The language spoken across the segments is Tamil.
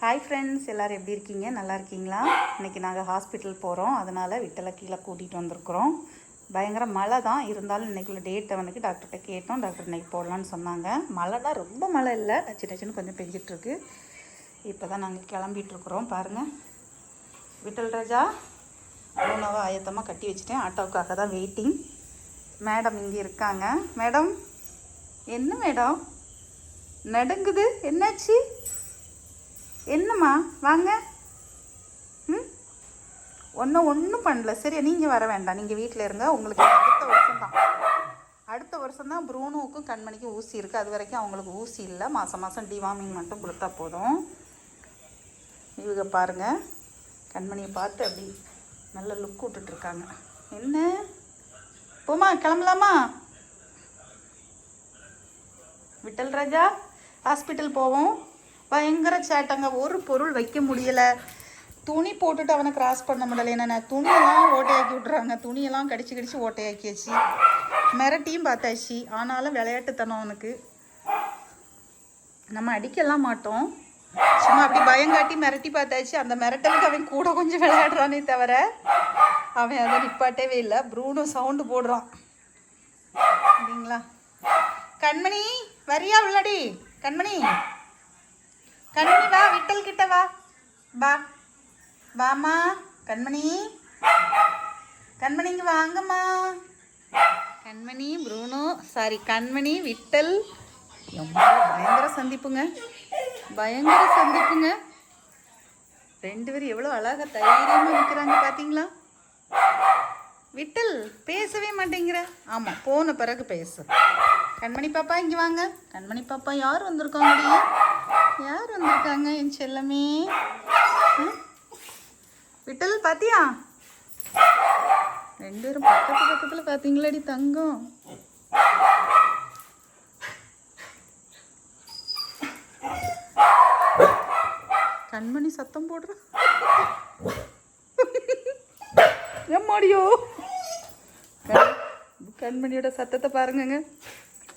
ஹாய் ஃப்ரெண்ட்ஸ், எல்லோரும் எப்படி இருக்கீங்க? நல்லா இருக்கீங்களா? இன்றைக்கி நாங்கள் ஹாஸ்பிட்டல் போகிறோம். அதனால் விட்டலை கீழே கூட்டிகிட்டு வந்திருக்குறோம். பயங்கர மழை தான் இருந்தாலும் இன்றைக்குள்ள டேட்டை வந்து டாக்டர்கிட்ட கேட்டோம். டாக்டர் இன்றைக்கி போடலான்னு சொன்னாங்க. மழை தான், ரொம்ப மழை இல்லை, சின்ன சின்ன கொஞ்சம் பெஞ்சிட்ருக்கு. இப்போ தான் நாங்கள் கிளம்பிகிட்ருக்குறோம். பாருங்கள், விட்டல் ராஜா உணவை ஆயத்தமாக கட்டி வச்சுட்டேன். ஆட்டோவுக்காக தான் வெயிட்டிங். மேடம் இங்கே இருக்காங்க. மேடம், என்ன மேடம் நடுங்குது? என்னாச்சு? என்னம்மா வாங்க. ஒன்றும் பண்ணல. சரியா, நீங்கள் வர வேண்டாம், நீங்கள் வீட்டில் இருங்க. உங்களுக்கு அடுத்த வருஷம் தான் ப்ரூனோவுக்கும் கண்மணிக்கும் ஊசி இருக்குது. அது வரைக்கும் அவங்களுக்கு ஊசி இல்லை. மாதம் மாதம் டிவார்மிங் மட்டும் கொடுத்தா போதும். இவங்க பாருங்கள், கண்மணியை பார்த்து அப்படி நல்ல லுக் விட்டுட்ருக்காங்க. என்ன போமா, கிளம்பலாமா? விட்டல் ராஜா, ஹாஸ்பிட்டல் போவோம். பயங்கர சேட்டங்க, ஒரு பொருள் வைக்க முடியலை. துணி போட்டுட்டு அவனை கிராஸ் பண்ண முடியலை. என்னென்ன துணியெல்லாம் ஓட்டையாக்கி விட்றாங்க. துணியெல்லாம் கடிச்சு ஓட்டையாக்கியாச்சு. மிரட்டியும் பார்த்தாச்சு. ஆனாலும் விளையாட்டுத்தனம் அவனுக்கு. நம்ம அடிக்கலாம் மாட்டோம், சும்மா அப்படி பயங்காட்டி மிரட்டி பார்த்தாச்சு. அந்த மிரட்டலுக்கு அவன் கூட கொஞ்சம் விளையாடுறானே தவிர அவன் அதை நிப்பாட்டவே இல்லை. ப்ரூனோ சவுண்டு போடுறான். அப்படிங்களா? கண்மணி வரியா உள்ளடி? கண்மணி வா, விட்டல் கிட்ட வா. வாமா கண்மணி. கண்மணிங்க வாங்கம்மா. கண்மணி ப்ரூனோ, சாரி கண்மணி விட்டல். பயங்கர சந்திப்புங்க. ரெண்டு பேரும் எவ்வளோ அழகாக தைரியமாக நிற்கிறாங்க பார்த்தீங்களா? விட்டல் பேசவே மாட்டேங்கிற. ஆமாம், போன பிறகு பேசு. கண்மணி பாப்பா இங்கே வாங்க. கண்மணி பாப்பா, யார் வந்திருக்காங்க? என் செல்லமே? விட்டல் பாத்தியா? ரெண்டு பேரும் பக்கத்தில் பார்த்தீங்களாடி தங்கம்? கண்மணி சத்தம் போடுற. எம்மாடியோ, கண்மணியோட சத்தத்தை பாருங்க.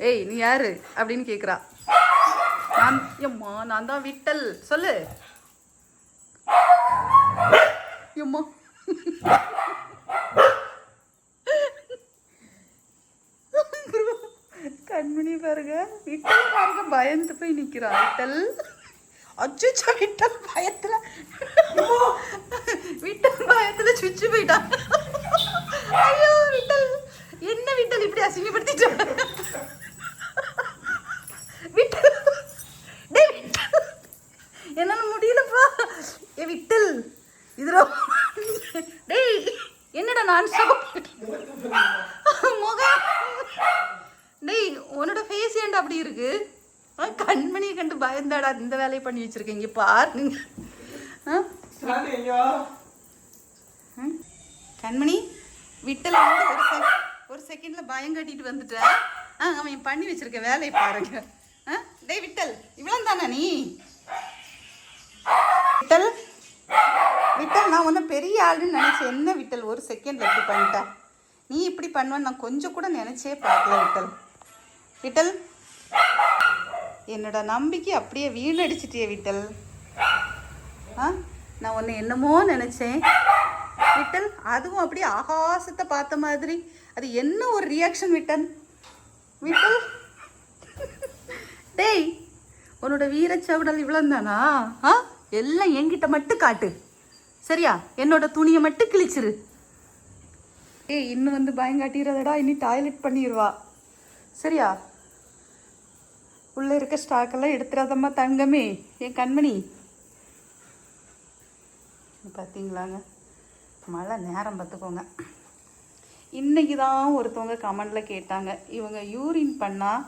ஏய், நீ யாரு அப்படின்னு கேட்குறா. நான் தான் விட்டல். சொல்லு. எம்மா, கண்மணி பாருங்க. விட்டல் பாருங்க, பயந்து போய் நிற்கிறான். விட்டல் அச்சுச்சா, விட்டல் பயத்தில் சுச்சு போயிட்டான். ஐயோ விட்டல், என்ன விட்டல் இப்படி அசிங்கப்படுத்திட்டான்? விட்டல், என்னால முடியலப்பா. ஏ விட்டல், இதுல டேய் என்னடா நான் முகம். டேய், உன்னோட ஃபேஸ் ஏன்டா அப்படி இருக்கு? கண்மணியை கண்டு பயந்தாடா இந்த வேலையை பண்ணி வச்சிருக்கீங்க. பாருங்க கண்மணி. விட்டல் வந்து ஒரு செகண்ட்ல பயம் கட்டிட்டு வந்துட்டேன். அவன் பண்ணி வச்சிருக்க வேலையை பாருங்க. டேய் விட்டல், இவ்வளவு தானே நீ? விட்டல் நான் ஒன்றும் பெரிய ஆளுன்னு நினச்சேன். என்ன விட்டல், ஒரு செகண்ட் எப்படி பண்ணிட்டேன்? நீ இப்படி பண்ணுவேன்னு நான் கொஞ்சம் கூட நினச்சே பார்க்கல. விட்டல், என்னோட நம்பிக்கை அப்படியே வீணடிச்சிட்டியே விட்டல். நான் ஒன்று என்னமோ நினச்சேன் விட்டல். அதுவும் அப்படியே ஆகாசத்தை பார்த்த மாதிரி. அது என்ன ஒரு ரியாக்ஷன் விட்டல்? டேய், உன்னோட வீரச்சவுடல் இவ்வளோ தானா? எல்லாம் என்கிட்ட மட்டும் காட்டு, சரியா? என்னோட துணியை மட்டும் கிழிச்சிரு. ஏய், இன்னும் வந்து பயங்காட்டிடுறதடா, இன்னும் டாய்லெட் பண்ணிடுவா, சரியா? உள்ளே இருக்க ஸ்டாக்கெல்லாம் எடுத்துடாதம்மா தங்கமே, என் கண்மணி. பார்த்தீங்களாங்க, மழை நேரம் பார்த்துக்கோங்க. இன்றைக்கி தான் ஒருத்தவங்க கமெண்டில் கேட்டாங்க, இவங்க யூரின் பண்ணால்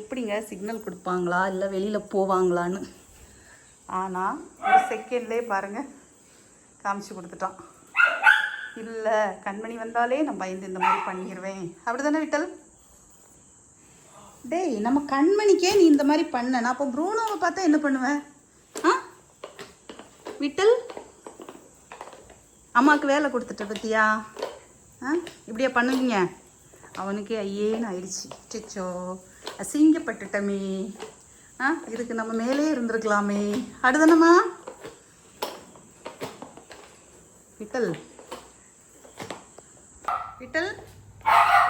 எப்படிங்க சிக்னல் கொடுப்பாங்களா இல்லை வெளியில் போவாங்களான்னு. ஆனால் ஒரு செகண்ட்லேயே பாருங்கள் காமிச்சு கொடுத்துட்டான். இல்லை, கண்மணி வந்தாலே நான் பயந்து இந்த மாதிரி பண்ணிடுவேன். அப்படி தானே விட்டல்? டேய், நம்ம கண்மணிக்கே நீ இந்த மாதிரி பண்ண, நான் அப்போ ப்ரூனோவை பார்த்தா என்ன பண்ணுவேன்? விட்டல், அம்மாவுக்கு வேலை கொடுத்துட்ட பத்தியா? இப்படியா பண்ணுவீங்க? அவனுக்கே ஐயேன்னு ஆயிடுச்சு. சிச்சோ, அசிங்கப்பட்டுட்டமே. இதுக்கு நம்ம மேலே இருந்திருக்கலாமே. அடுதானம்மா? விட்டல் விட்டல்,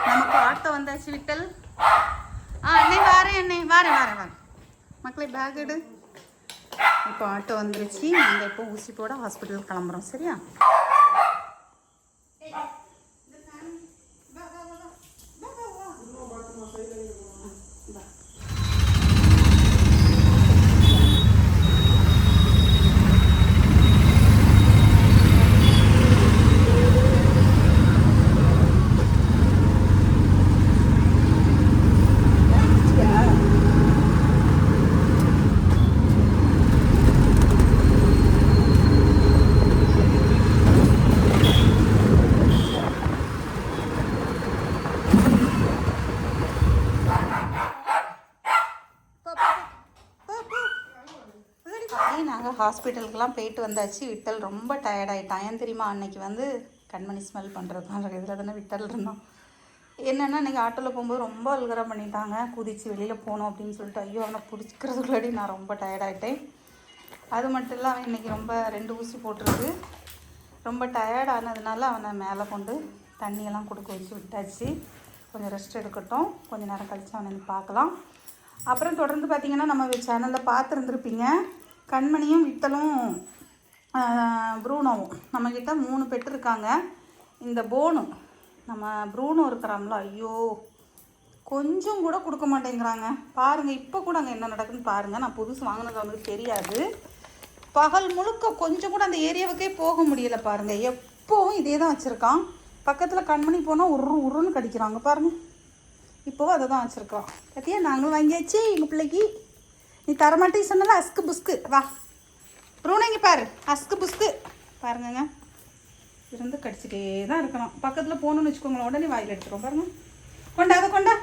நமக்கு ஆட்டோ வந்தாச்சு விட்டல். அண்ணே வாரேன், அண்ணே வாரேன். மக்களே பேக் எடு. இப்போ ஆட்டோ வந்துருச்சு. நாங்கள் இப்போ ஊசி போட ஹாஸ்பிட்டல் கிளம்புறோம். சரியா? நாங்கள் ஹாஸ்பிட்டலுக்கெலாம் போயிட்டு வந்தாச்சு. விட்டல் ரொம்ப டயர்டாயிட்டான். ஏன் தெரியுமா? அன்னைக்கு வந்து கண்மணி ஸ்மெல் பண்ணுறது தான் இதில் தானே விட்டல் இருந்தோம். என்னென்னா இன்றைக்கி ஆட்டோவில் போகும்போது ரொம்ப அல்கரா பண்ணிட்டாங்க. குதித்து வெளியில் போகணும் அப்படின்னு சொல்லிட்டு ஐயோ அவனை பிடிச்சிக்கிறதுக்குள்ளாடி நான் ரொம்ப டயர்டாயிட்டேன். அது மட்டும் இல்லை, அவன் இன்றைக்கி ரொம்ப 2 ஊசி போட்டுருக்கு. ரொம்ப டயர்டானதுனால அவனை மேலே கொண்டு தண்ணியெல்லாம் கொடுக்க வச்சு விட்டாச்சு. கொஞ்சம் ரெஸ்ட் எடுக்கட்டும், கொஞ்சம் நேரம் கழித்து அவனை பார்க்கலாம். அப்புறம் தொடர்ந்து பார்த்திங்கன்னா நம்ம சேனலில் பார்த்துருந்துருப்பீங்க. கண்மணியும் விட்டலும் ப்ரூனோவும் நம்மக்கிட்ட 3 பெட் இருக்காங்க. இந்த போனு நம்ம ப்ரூனோ இருக்கிறாங்களோ, ஐயோ கொஞ்சம் கூட கொடுக்க மாட்டேங்கிறாங்க பாருங்கள். இப்போ கூட அங்கே என்ன நடக்குதுன்னு பாருங்கள். நான் புதுசு வாங்கினது அவனுக்கு தெரியாது. பகல் முழுக்க கொஞ்சம் கூட அந்த ஏரியாவுக்கே போக முடியலை பாருங்கள். எப்போவும் இதே தான் வச்சுருக்கான். பக்கத்தில் கண்மணி போனால் உருன்னு கடிக்கிறாங்க பாருங்கள். இப்போவும் அதை தான் வச்சுருக்கோம். பற்றியா நாங்களும் வாங்கியாச்சு எங்கள் பிள்ளைக்கு. நீ தரமாட்டேன்னு சொன்னால அஸ்கு புஸ்கு வா ப்ரூனோ இங்கே பாரு. அஸ்கு புஸ்கு பாருங்கங்க, இருந்து கடிச்சிட்டே தான் இருக்கணும். பக்கத்தில் போகணுன்னு வச்சுக்கோங்களேன், உடனே வாயில் எடுத்துருவோம் பாருங்க. கொண்டா அதை கொண்டா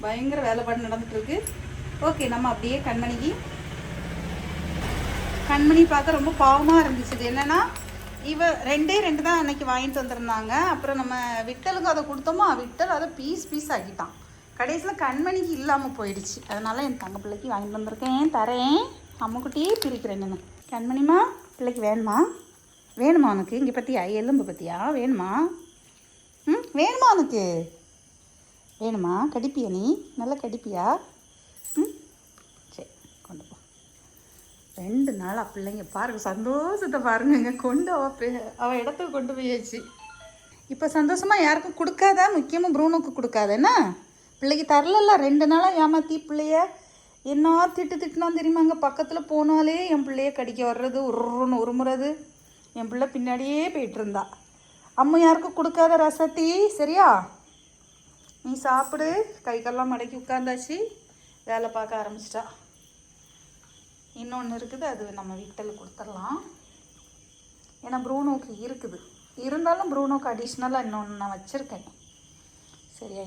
பயங்கர வேலைப்பாடு நடந்துட்டுருக்கு. ஓகே, நம்ம அப்படியே கண்மணி பார்க்க ரொம்ப பாவமாக இருந்துச்சு. இது என்னென்னா ரெண்டு தான் அன்றைக்கி வாங்கிட்டு வந்திருந்தாங்க. அப்புறம் நம்ம விட்டலுக்கு அதை கொடுத்தோமா, விட்டல் அதை பீஸ் ஆக்கிட்டான். கடைசியில் கண்மணிக்கு இல்லாமல் போயிடுச்சு. அதனால் என் தங்க பிள்ளைக்கு வாங்கிட்டு வந்திருக்கேன், தரேன். அம்முக்குட்டியே பிரிக்கிறேன் நான். கண்மணிமா பிள்ளைக்கு வேணுமா உனக்கு? இங்கே பற்றியா எலும்பு பற்றியா? வேணுமா? வேணுமா உனக்கு? வேணுமா? கடிப்பியா நீ? நல்லா கடிப்பியா? சரி கொண்டு போ. 2 நாளாக பிள்ளைங்க பாருங்கள் சந்தோஷத்தை பாருங்க. கொண்டு அவள் இடத்துக்கு கொண்டு போயாச்சு. இப்போ சந்தோஷமாக யாருக்கும் கொடுக்காதா? முக்கியமாக ப்ரூனோக்கு கொடுக்காத. என்ன பிள்ளைக்கு தரல 2 நாளாக ஏமாற்றி பிள்ளைய என்ன திட்டுனா தெரியுமாங்க. பக்கத்தில் போனாலே என் பிள்ளைய கடிக்க வர்றது, உருமுறது. என் பிள்ளை பின்னாடியே போயிட்டு இருந்தா. அம்மா யாருக்கும் கொடுக்காத ரசத்தி. சரியா? நீ சாப்பிடு. கை கால்லாம் மடக்கி உட்காந்தாச்சு. வேலை பார்க்க ஆரம்பிச்சிட்டா. இன்னொன்று இருக்குது, அது நம்ம விட்டலுக்கு கொடுத்துடலாம். ஏன்னா ப்ரூனோக்கு இருக்குது. இருந்தாலும் ப்ரூனோக்கு அடிஷ்னலாக இன்னொன்று நான் வச்சுருக்கேன். சரியா?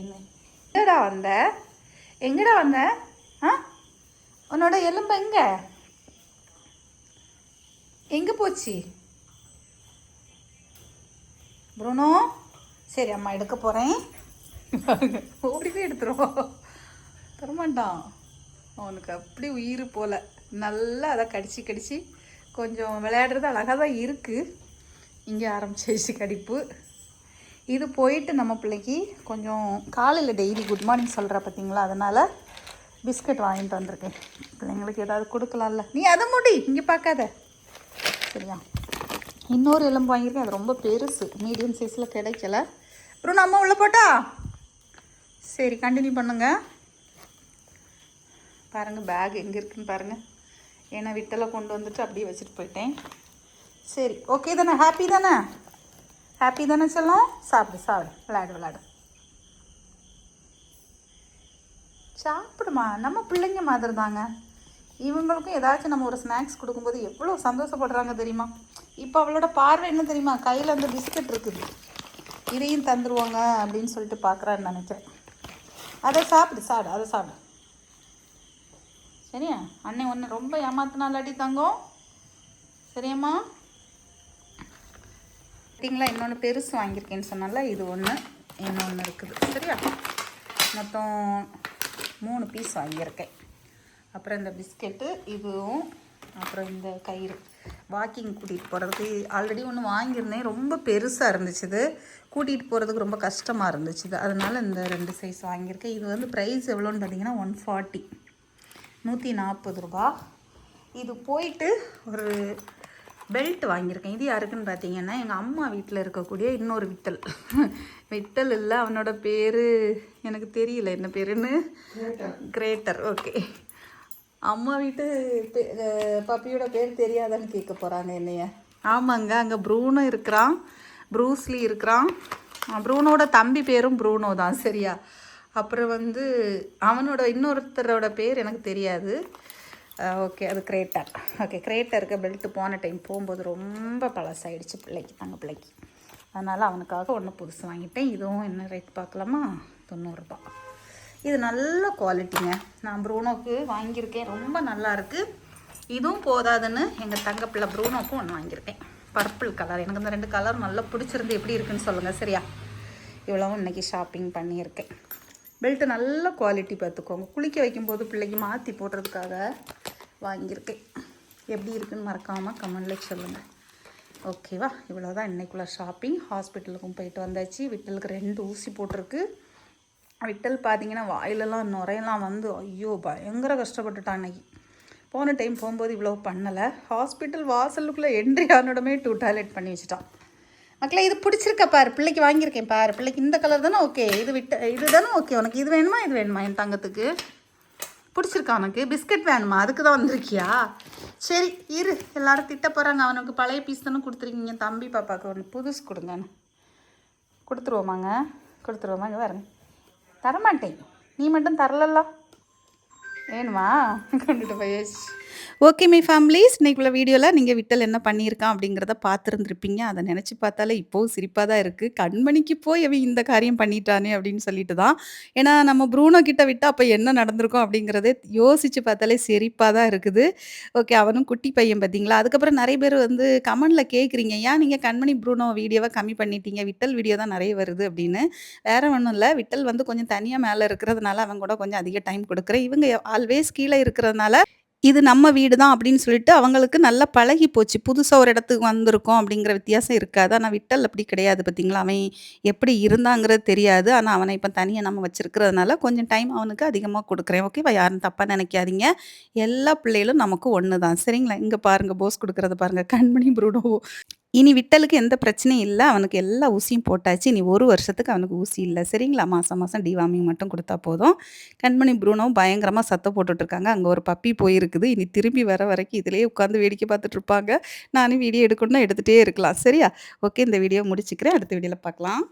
எங்கடா வந்த உன்னோட எலும்பு எங்கே போச்சு ப்ரூனோ? சரி அம்மா எடுக்க போகிறேன். ஓடி போய் எடுத்துருவோம். தரமாட்டான். அவனுக்கு அப்படி உயிர் போல். நல்லா அதை கடிச்சு கொஞ்சம் விளையாடுறது அழகாக தான் இருக்குது. இங்கே ஆரம்பிச்சிச்சு கடிப்பு. இது போயிட்டு நம்ம பிள்ளைக்கு கொஞ்சம் காலையில் டெய்லி குட் மார்னிங் சொல்கிற பார்த்தீங்களா, அதனால் பிஸ்கட் வாங்கிட்டு வந்திருக்கேன். பிள்ளைங்களுக்கு ஏதாவது கொடுக்கலாம்ல. நீ அதை மூடி இங்கே பார்க்காத. சரியா? இன்னொரு எலும்பு வாங்கியிருக்கேன். அது ரொம்ப பெருசு, மீடியம் சைஸில் கிடைக்கல. அப்புறம் நம்ம உள்ளே போட்டா சரி கண்டினியூ பண்ணுங்க. பாருங்கள் பேக் எங்கே இருக்குன்னு பாருங்கள். ஏன்னா விட்டலை கொண்டு வந்துட்டு அப்படியே வச்சுட்டு போயிட்டேன். சரி ஓகே தானே? ஹாப்பி தானே சொல்லும்? சாப்பிடு விளையாடு. சாப்பிடுமா. நம்ம பிள்ளைங்க மாதிரி தாங்க. இவங்களுக்கும் ஏதாச்சும் நம்ம ஒரு ஸ்நாக்ஸ் கொடுக்கும்போது எவ்வளோ சந்தோஷப்படுறாங்க தெரியுமா? இப்போ அவளோட பார்வை என்ன தெரியுமா? கையில் அந்த பிஸ்கட் இருக்குது, இதையும் தந்துடுவாங்க அப்படின்னு சொல்லிட்டு பார்க்குறான்னு நினைக்கிறேன். அதை சாப்பிடு. சரியா? அண்ணன் ஒன்று ரொம்ப ஏமாத்தினாலாட்டி தங்கம். சரியாம்மா? பார்த்தீங்களா, இன்னொன்று பெருசு வாங்கியிருக்கேன்னு சொன்னால இது ஒன்று, இன்னொன்று இருக்குது. சரியா? மொத்தம் 3 பீஸ் வாங்கியிருக்கேன். அப்புறம் இந்த பிஸ்கெட்டு இதுவும், அப்புறம் இந்த கயிறு வாக்கிங் கூட்டிகிட்டு போகிறதுக்கு. ஆல்ரெடி ஒன்று வாங்கியிருந்தேன், ரொம்ப பெருசாக இருந்துச்சு. இது கூட்டிகிட்டு போகிறதுக்கு ரொம்ப கஷ்டமாக இருந்துச்சு. அதனால் இந்த 2 சைஸ் வாங்கியிருக்கேன். இது வந்து ப்ரைஸ் எவ்வளோன்னு பார்த்தீங்கன்னா 140, 140 ரூபா. இது போயிட்டு ஒரு பெல்ட் வாங்கியிருக்கேன். இது யாருக்குன்னு பார்த்தீங்கன்னா எங்கள் அம்மா வீட்டில் இருக்கக்கூடிய இன்னொரு விட்டல். விட்டல் இல்லை, அவனோட பேர் எனக்கு தெரியல என்ன பேருன்னு. கிரேட்டர். ஓகே, அம்மா வீட்டு பப்பியோட பேர் தெரியாதான்னு கேட்க போகிறாங்க என்னைய. ஆமாங்க, அங்கே ப்ரூனோ இருக்கிறான், ப்ரூஸ்லி இருக்கிறான். ப்ரூனோட தம்பி பேரும் ப்ரூனோ தான், சரியா. அப்புறம் வந்து அவனோட இன்னொருத்தரோட பேர் எனக்கு தெரியாது. ஓகே, அது கிரேட்டர். ஓகே, கிரேட்டருக்கு பெல்ட்டு போன டைம் போகும்போது ரொம்ப பழசாயிடுச்சு பிள்ளைக்கு, தங்க பிள்ளைக்கு. அதனால் அவனுக்காக ஒன்று புதுசு வாங்கிட்டேன். இதுவும் என்ன ரேட் பார்க்கலாமா? 90 ரூபா. இது நல்ல குவாலிட்டிங்க. நான் ப்ரூனோக்கு வாங்கியிருக்கேன், ரொம்ப நல்லா இருக்குது. இதுவும் போதாதுன்னு எங்கள் தங்க பிள்ளை ப்ரூனோக்கும் ஒன்று வாங்கியிருக்கேன், பர்பிள் கலர். எனக்கு இந்த 2 கலரும் நல்லா பிடிச்சிருந்து எப்படி இருக்குன்னு சொல்லுங்கள், சரியா. இவ்வளவும் இன்றைக்கி ஷாப்பிங் பண்ணியிருக்கேன். பெல்ட்டு நல்ல குவாலிட்டி பார்த்துக்கோங்க. குளிக்க வைக்கும்போது பிள்ளைக்கு மாற்றி போடுறதுக்காக வாங்கியிருக்கேன். எப்படி இருக்குன்னு மறக்காமல் கமெண்டில் சொல்லுங்கள், ஓகேவா. இவ்வளோ தான் இன்றைக்குள்ள ஷாப்பிங். ஹாஸ்பிட்டலுக்கும் போயிட்டு வந்தாச்சு. விட்டலுக்கு 2 ஊசி போட்டிருக்கு. விட்டல் பார்த்தீங்கன்னா வாயிலெல்லாம் நுரையெல்லாம் வந்து ஐயோ பயங்கர கஷ்டப்பட்டுட்டான் அன்னைக்கு. போன டைம் போகும்போது இவ்வளோ பண்ணலை. ஹாஸ்பிட்டல் வாசலுக்குள்ளே என்ட்ரி ஆனோடமே 2 டாய்லெட் பண்ணி வச்சுட்டான். மக்களே, இது பிடிச்சிருக்க பாரு, பிள்ளைக்கு வாங்கியிருக்கேன் பாரு. பிள்ளைக்கு இந்த கலர் தானே ஓகே, இது தானே ஓகே. உனக்கு இது வேணுமா இது வேணுமா? என் தங்கத்துக்கு பிடிச்சிருக்கா உனக்கு? பிஸ்கட் வேணுமா? அதுக்கு தான் வந்திருக்கியா? சரி இரு, எல்லோரும் திட்ட போகிறாங்க. அவனுக்கு பழைய பீஸ் தானே கொடுத்துருக்கீங்க. தம்பி பாப்பாவுக்கு ஒன்று புதுசு கொடுங்கன்னு கொடுத்துருவோமாங்க, கொடுத்துருவோமாங்க. பாருங்க, தரமாட்டேன். நீ மட்டும் தரலல்ல, வேணுமா? கொண்டுட்டு போயாச்சு. ஓகே மை ஃபேமிலிஸ், இன்றைக்குள்ள வீடியோவில் நீங்கள் விட்டல் என்ன பண்ணியிருக்கான் அப்படிங்கிறத பார்த்துருந்துருப்பீங்க. அதை நினச்சி பார்த்தாலே இப்போவும் சிரிப்பாக தான் இருக்குது. கண்மணிக்கு போய் அவன் இந்த காரியம் பண்ணிட்டானே அப்படின்னு சொல்லிட்டு தான். ஏன்னா நம்ம ப்ரூனோ கிட்ட விட்டால் அப்போ என்ன நடந்திருக்கும் அப்படிங்கிறதே யோசித்து பார்த்தாலே சிரிப்பாக தான் இருக்குது. ஓகே, அவனும் குட்டி பையன் பார்த்தீங்களா. அதுக்கப்புறம் நிறைய பேர் வந்து கமெண்டில் கேட்குறீங்க, ஏன் நீங்கள் கண்மணி ப்ரூனோ வீடியோவை கம்மி பண்ணிட்டீங்க, விட்டல் வீடியோ தான் நிறைய வருது அப்படின்னு. வேறு ஒன்றும் இல்லை, விட்டல் வந்து கொஞ்சம் தனியாக மேலே இருக்கிறதுனால அவங்க கூட கொஞ்சம் அதிக டைம் கொடுக்குறேன். இவங்க ஆல்வேஸ் கீழே இருக்கிறதுனால இது நம்ம வீடு தான் அப்படின்னு சொல்லிட்டு அவங்களுக்கு நல்லா பழகி போச்சு. புதுசாக ஒரு இடத்துக்கு வந்திருக்கோம் அப்படிங்கிற வித்தியாசம் இருக்காது. ஆனால் விட்டல் அப்படி கிடையாது பார்த்தீங்களா. அவன் எப்படி இருந்தாங்கிறது தெரியாது. ஆனால் அவனை இப்போ தனியாக நம்ம வச்சுருக்கிறதுனால கொஞ்சம் டைம் அவனுக்கு அதிகமாக கொடுக்குறேன். ஓகேவா, யாரும் தப்பாக நினைக்காதீங்க. எல்லா பிள்ளைகளும் நமக்கு ஒன்று தான், சரிங்களா. இங்கே பாருங்கள், போஸ் கொடுக்குறத பாருங்கள், கண்மணி ப்ரூனோ. இனி விட்டலுக்கு எந்த பிரச்சனையும் இல்லை. அவனுக்கு எல்லா ஊசியும் போட்டாச்சு. இனி 1 வருஷத்துக்கு அவனுக்கு ஊசி இல்லை, சரிங்களா. மாதம் மாதம் டிவார்மிங் மட்டும் கொடுத்தா போதும். கண்மணி ப்ரூனோவும் பயங்கரமாக சத்தம் போட்டுட்ருக்காங்க. அங்கே ஒரு பப்பி போயிருக்குது. இனி திரும்பி வர வரைக்கும் இதிலேயே உட்காந்து வேடிக்கை பார்த்துட்ருப்பாங்க. நானும் வீடியோ எடுக்கணும்னா எடுத்துகிட்டே இருக்கலாம், சரியா. ஓகே, இந்த வீடியோ முடிச்சுக்கிறேன். அடுத்த வீடியோவில் பார்க்கலாம்.